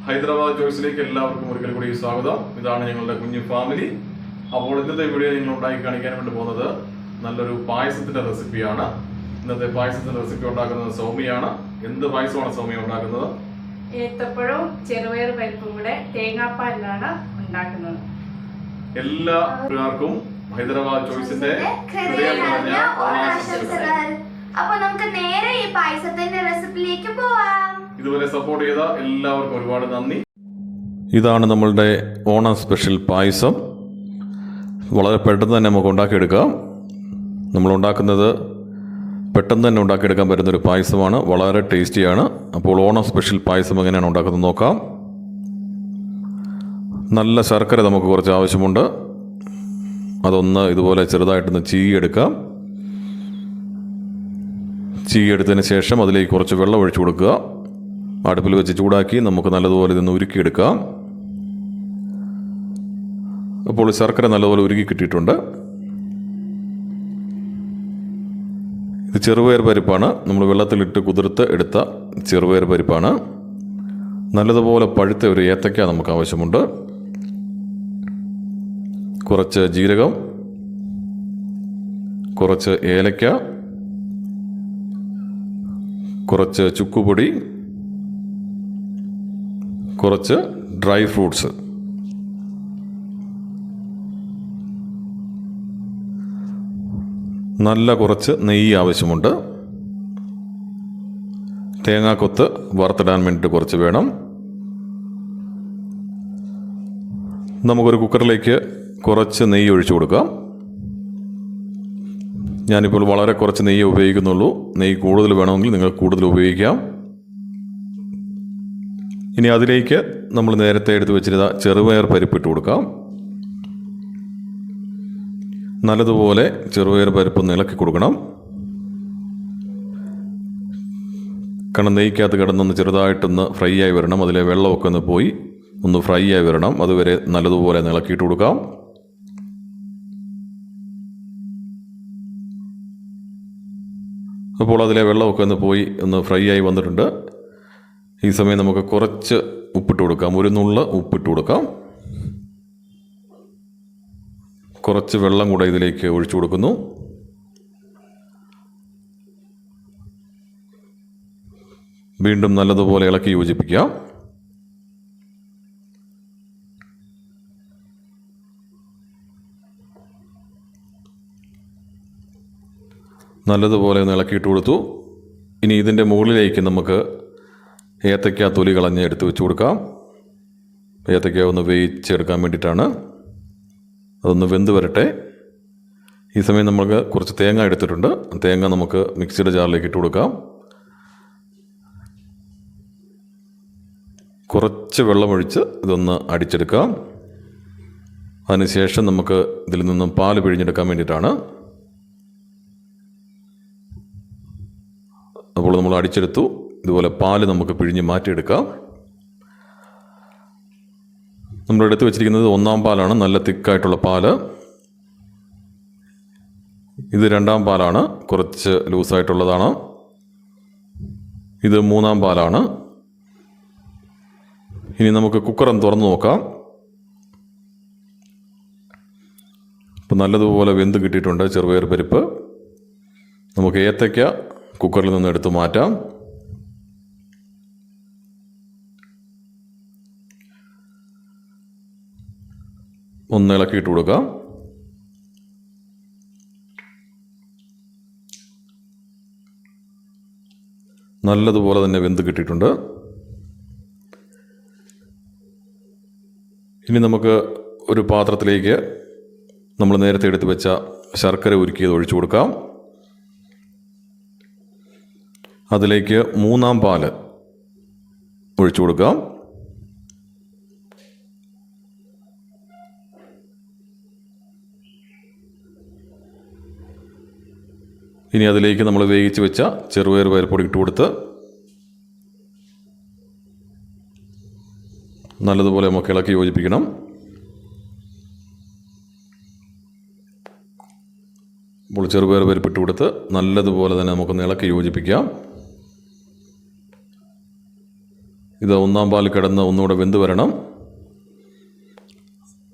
Hyderabad ചോയ്സിലേക്ക് എല്ലാവർക്കും ഒരിക്കൽ കൂടി സ്വാഗതം. ഇതാണ് ഞങ്ങളുടെ കുഞ്ഞു ഫാമിലി. അപ്പോൾ ഇന്നത്തെ വീഡിയോ നിങ്ങൾ ഉണ്ടാക്കി കാണിക്കാൻ വേണ്ടി പോകുന്നത് നല്ലൊരു പായസത്തിന്റെ റെസിപ്പിയാണ്. ഇന്നത്തെ പായസത്തിന്റെ റെസിപ്പി ഉണ്ടാക്കുന്നത് സൗമ്യയാണ്. എന്ത് പായസമാണ് സൗമ്യ ഉണ്ടാക്കുന്നത്? ഏത്തപ്പഴവും ചെറുപയർ പരിപ്പും കൂടെ തേങ്ങാപ്പാലിലാണ് ഉണ്ടാക്കുന്നത്. എല്ലാ കൂട്ടുകാർക്കും ഹൈദരാബാദ് ചോയ്സിന്റെ ഹൃദയം നിറഞ്ഞ ഓണാശംസകൾ. അപ്പോൾ നമുക്ക് നേരെ ഈ പായസത്തിന്റെ റെസിപ്പിയിലേക്ക് പോവാം. ഇതുവരെ സപ്പോർട്ട് ചെയ്ത എല്ലാവർക്കും ഒരുപാട് നന്ദി. ഇതാണ് നമ്മളുടെ ഓണം സ്പെഷ്യൽ പായസം. വളരെ പെട്ടെന്ന് തന്നെ നമുക്ക് ഉണ്ടാക്കിയെടുക്കാം. നമ്മൾ ഉണ്ടാക്കുന്നത് പെട്ടെന്ന് തന്നെ ഉണ്ടാക്കിയെടുക്കാൻ പറ്റുന്നൊരു പായസമാണ്. വളരെ ടേസ്റ്റിയാണ്. അപ്പോൾ ഓണം സ്പെഷ്യൽ പായസം എങ്ങനെയാണ് ഉണ്ടാക്കുന്നത് നോക്കാം. നല്ല ശർക്കര നമുക്ക് കുറച്ച് ആവശ്യമുണ്ട്. അതൊന്ന് ഇതുപോലെ ചെറുതായിട്ടൊന്ന് ചീയെടുക്കാം. ചീയെടുത്തതിന് ശേഷം അതിലേക്ക് കുറച്ച് വെള്ളം ഒഴിച്ചു കൊടുക്കുക. അടുപ്പിൽ വെച്ച് ചൂടാക്കി നമുക്ക് നല്ലതുപോലെ ഇതൊന്ന് ഉരുക്കിയെടുക്കാം. അപ്പോൾ ശർക്കര നല്ലതുപോലെ ഉരുക്കി കിട്ടിയിട്ടുണ്ട്. ഇത് ചെറുപയർ പരിപ്പാണ്. നമ്മൾ വെള്ളത്തിലിട്ട് കുതിർത്ത് എടുത്ത ചെറുപയർ പരിപ്പാണ്. നല്ലതുപോലെ പഴുത്ത ഒരു ഏത്തയ്ക്ക നമുക്ക് ആവശ്യമുണ്ട്. കുറച്ച് ജീരകം, കുറച്ച് ഏലക്ക, കുറച്ച് ചുക്കുപൊടി, കുറച്ച് ഡ്രൈ ഫ്രൂട്ട്സ്, നല്ല കുറച്ച് നെയ്യ് ആവശ്യമുണ്ട്. തേങ്ങാക്കൊത്ത് വറുത്തിടാൻ വേണ്ടിയിട്ട് കുറച്ച് വേണം. നമുക്കൊരു കുക്കറിലേക്ക് കുറച്ച് നെയ്യ് ഒഴിച്ചു കൊടുക്കാം. ഞാനിപ്പോൾ വളരെ കുറച്ച് നെയ്യ് ഉപയോഗിക്കുന്നുള്ളൂ. നെയ്യ് കൂടുതൽ വേണമെങ്കിൽ നിങ്ങൾ കൂടുതൽ ഉപയോഗിക്കാം. ഇനി അതിലേക്ക് നമ്മൾ നേരത്തെ എടുത്ത് വെച്ചിരുന്ന ചെറുപയർ പരിപ്പിട്ട് കൊടുക്കാം. നല്ലതുപോലെ ചെറുപയർ പരിപ്പ് ഇളക്കി കൊടുക്കണം. കാരണം നെയ്ക്കകത്ത് കിടന്നൊന്ന് ചെറുതായിട്ടൊന്ന് ഫ്രൈ ആയി വരണം. അതിലെ വെള്ളമൊക്കെ ഒന്ന് പോയി ഒന്ന് ഫ്രൈ ആയി വരണം. അതുവരെ നല്ലതുപോലെ ഇളക്കിയിട്ട് കൊടുക്കാം. അപ്പോൾ അതിലെ വെള്ളമൊക്കെ ഒന്ന് പോയി ഒന്ന് ഫ്രൈ ആയി വന്നിട്ടുണ്ട്. ഈ സമയം നമുക്ക് കുറച്ച് ഉപ്പിട്ട് കൊടുക്കാം. ഒരു നുള്ള ഉപ്പിട്ട് കൊടുക്കാം. കുറച്ച് വെള്ളം കൂടെ ഇതിലേക്ക് ഒഴിച്ചു കൊടുക്കുന്നു. വീണ്ടും നല്ലതുപോലെ ഇളക്കി യോജിപ്പിക്കാം. നല്ലതുപോലെ ഒന്ന് ഇളക്കിയിട്ട് കൊടുത്തു. ഇനി ഇതിൻ്റെ മുകളിലേക്ക് നമുക്ക് ഏത്തയ്ക്ക തൊലി കളഞ്ഞ് എടുത്ത് വെച്ച് കൊടുക്കാം. ഏത്തയ്ക്ക ഒന്ന് വേവിച്ചെടുക്കാൻ വേണ്ടിയിട്ടാണ്. അതൊന്ന് വെന്ത് വരട്ടെ. ഈ സമയം നമുക്ക് കുറച്ച് തേങ്ങ എടുത്തിട്ടുണ്ട്. തേങ്ങ നമുക്ക് മിക്സിയുടെ ജാറിലേക്ക് ഇട്ട് കൊടുക്കാം. കുറച്ച് വെള്ളമൊഴിച്ച് ഇതൊന്ന് അടിച്ചെടുക്കാം. അതിനുശേഷം നമുക്ക് ഇതിൽ നിന്നും പാല് പിഴിഞ്ഞെടുക്കാൻ വേണ്ടിയിട്ടാണ്. അപ്പോൾ നമ്മൾ അടിച്ചെടുത്തു. ഇതുപോലെ പാല് നമുക്ക് പിഴിഞ്ഞ് മാറ്റിയെടുക്കാം. നമ്മൾ എടുത്ത് വെച്ചിരിക്കുന്നത് ഒന്നാം പാലാണ്, നല്ല തിക്കായിട്ടുള്ള പാല്. ഇത് രണ്ടാം പാലാണ്, കുറച്ച് ലൂസായിട്ടുള്ളതാണ്. ഇത് മൂന്നാം പാലാണ്. ഇനി നമുക്ക് കുക്കറൊന്ന് തുറന്ന് നോക്കാം. ഇപ്പം നല്ലതുപോലെ വെന്ത് കിട്ടിയിട്ടുണ്ട് ചെറുപയർ പരിപ്പ്. നമുക്ക് ഏത്തയ്ക്ക കുക്കറിൽ നിന്ന് എടുത്ത് മാറ്റാം. ഒന്ന് ഇളക്കിയിട്ട് കൊടുക്കാം. നല്ലതുപോലെ തന്നെ വെന്ത് കിട്ടിയിട്ടുണ്ട്. ഇനി നമുക്ക് ഒരു പാത്രത്തിലേക്ക് നമ്മൾ നേരത്തെ എടുത്ത് വെച്ച ശർക്കര ഉരുക്കിയത് ഒഴിച്ചു കൊടുക്കാം. അതിലേക്ക് മൂന്നാം പാല് ഒഴിച്ചു കൊടുക്കാം. ഇനി അതിലേക്ക് നമ്മൾ വേവിച്ച് വെച്ച ചെറുപയർ പരിപ്പൊടി ഇട്ട് കൊടുത്ത് നല്ലതുപോലെ നമുക്ക് ഇളക്കി യോജിപ്പിക്കണം. അപ്പോൾ ചെറുപയർ പരിപ്പിട്ട് കൊടുത്ത് നല്ലതുപോലെ തന്നെ നമുക്കൊന്ന് ഇളക്കി യോജിപ്പിക്കാം. ഇത് ഒന്നാം പാൽ കിടന്ന് ഒന്നുകൂടെ വെന്ത് വരണം.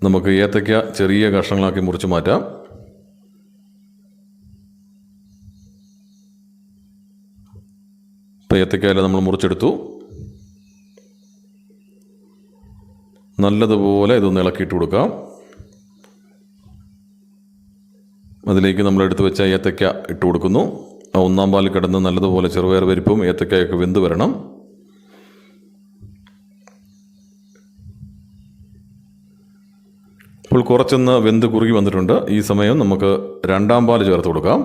നമുക്ക് ഏത്തയ്ക്ക ചെറിയ കഷ്ണങ്ങളാക്കി മുറിച്ച് മാറ്റാം. ഇപ്പോൾ ഏത്തയ്ക്കയില നമ്മൾ മുറിച്ചെടുത്തു. നല്ലതുപോലെ ഇതൊന്ന് ഇളക്കിയിട്ട് കൊടുക്കാം. അതിലേക്ക് നമ്മൾ എടുത്ത് വെച്ച ഏത്തയ്ക്ക ഇട്ട് കൊടുക്കുന്നു. ആ ഒന്നാം പാൽ കിടന്ന് നല്ലതുപോലെ ചെറുപയർ പരിപ്പും ഏത്തയ്ക്കയൊക്കെ വെന്ത് വരണം. ഇപ്പോൾ കുറച്ചൊന്ന് വെന്ത് കുറുകി വന്നിട്ടുണ്ട്. ഈ സമയം നമുക്ക് രണ്ടാം പാൽ ചേർത്ത് കൊടുക്കാം.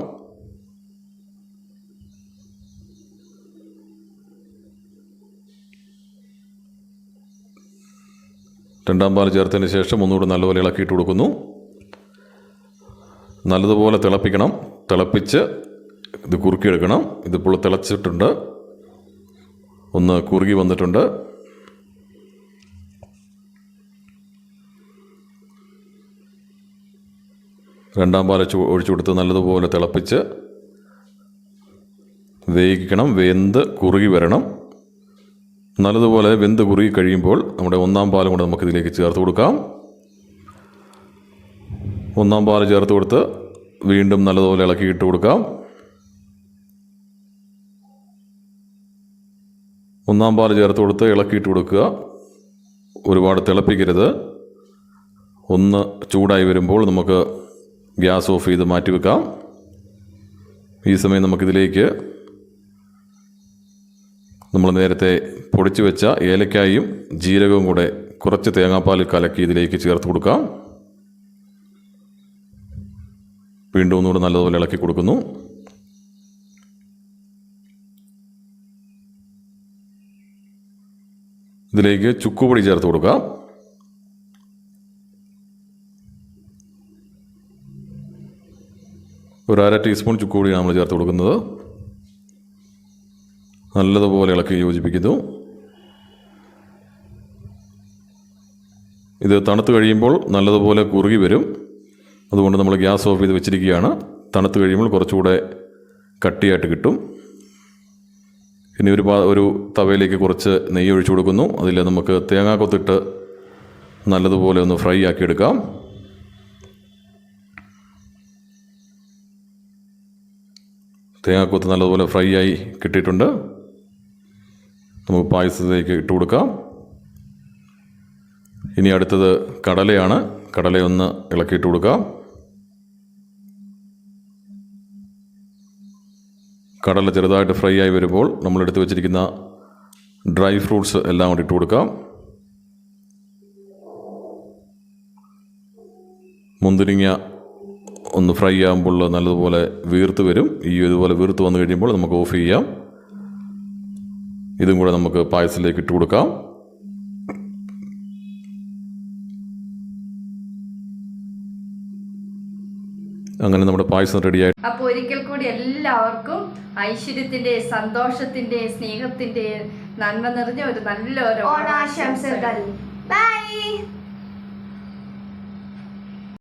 രണ്ടാം പാൽ ചേർത്തതിന് ശേഷം ഒന്നുകൂടി നല്ലപോലെ ഇളക്കിയിട്ട് കൊടുക്കുന്നു. നല്ലതുപോലെ തിളപ്പിക്കണം. തിളപ്പിച്ച് ഇത് കുറുക്കിയെടുക്കണം. ഇതിപ്പോൾ തിളച്ചിട്ടുണ്ട്, ഒന്ന് കുറുകി വന്നിട്ടുണ്ട്. രണ്ടാം പാൽ ഒഴിച്ചു കൊടുത്ത് നല്ലതുപോലെ തിളപ്പിച്ച് വേവിക്കണം. വെന്ത് കുറുകി വരണം. നല്ലതുപോലെ വെന്ത് കുറുകി കഴിയുമ്പോൾ നമ്മുടെ ഒന്നാം പാലും കൂടെ നമുക്കിതിലേക്ക് ചേർത്ത് കൊടുക്കാം. ഒന്നാം പാൽ ചേർത്ത് കൊടുത്ത് വീണ്ടും നല്ലതുപോലെ ഇളക്കിയിട്ട് കൊടുക്കാം. ഒന്നാം പാൽ ചേർത്ത് കൊടുത്ത് ഇളക്കിയിട്ട് കൊടുക്കുക. ഒരുപാട് തിളപ്പിക്കരുത്. ഒന്ന് ചൂടായി വരുമ്പോൾ നമുക്ക് ഗ്യാസ് ഓഫ് ചെയ്ത് മാറ്റി വെക്കാം. ഈ സമയം നമുക്കിതിലേക്ക് നമ്മൾ നേരത്തെ പൊടിച്ചു വെച്ച ഏലക്കായും ജീരകവും കൂടെ കുറച്ച് തേങ്ങാപ്പാലിൽ കലക്കി ഇതിലേക്ക് ചേർത്ത് കൊടുക്കാം. വീണ്ടും ഒന്നുകൂടെ നല്ലതുപോലെ ഇളക്കി കൊടുക്കുന്നു. ഇതിലേക്ക് ചുക്കുപൊടി ചേർത്ത് കൊടുക്കാം. ഒരു 1/2 ടീസ്പൂൺ ചുക്കുപൊടിയാണ് നമ്മൾ ചേർത്ത് കൊടുക്കുന്നത്. നല്ലതുപോലെ ഇളക്കി യോജിപ്പിക്കുന്നു. ഇത് തണുത്ത് കഴിയുമ്പോൾ നല്ലതുപോലെ കുറുകി വരും. അതുകൊണ്ട് നമ്മൾ ഗ്യാസ് ഓഫ് ചെയ്ത് വെച്ചിരിക്കുകയാണ്. തണുത്ത് കഴിയുമ്പോൾ കുറച്ചുകൂടെ കട്ടിയായിട്ട് കിട്ടും. ഇനി ഒരു തവയിലേക്ക് കുറച്ച് നെയ്യ് ഒഴിച്ചു കൊടുക്കുന്നു. അതിൽ നമുക്ക് തേങ്ങാക്കൊത്തിട്ട് നല്ലതുപോലെ ഒന്ന് ഫ്രൈ ആക്കി എടുക്കാം. തേങ്ങാക്കൊത്ത് നല്ലതുപോലെ ഫ്രൈ ആയി കിട്ടിയിട്ടുണ്ട്. നമുക്ക് പായസത്തിലേക്ക് ഇട്ട് കൊടുക്കാം. ഇനി അടുത്തത് കടലയാണ്. കടലയൊന്ന് ഇളക്കിയിട്ട് കൊടുക്കാം. കടല ചെറുതായിട്ട് ഫ്രൈ ആയി വരുമ്പോൾ നമ്മളെടുത്ത് വെച്ചിരിക്കുന്ന ഡ്രൈ ഫ്രൂട്ട്സ് എല്ലാം കൂടി ഇട്ട് കൊടുക്കാം. മുന്തിരിങ്ങ ഒന്ന് ഫ്രൈ ആകുമ്പോൾ നല്ലതുപോലെ വീർത്ത് വരും. ഇതുപോലെ വീർത്ത് വന്നു കഴിയുമ്പോൾ നമുക്ക് ഓഫ് ചെയ്യാം. ഇതും കൂടെ നമുക്ക് പായസത്തിലേക്ക് ഇട്ട് കൊടുക്കാം. അങ്ങനെ നമ്മുടെ പായസം റെഡിയായി. അപ്പോൾ ഒരിക്കൽ കൂടി എല്ലാവർക്കും ഐശ്വര്യത്തിന്റെ, സന്തോഷത്തിന്റെ, സ്നേഹത്തിന്റെ, നന്മ നിറഞ്ഞ ഒരു നല്ലൊരു ഓണാശംസകൾ. ബൈ.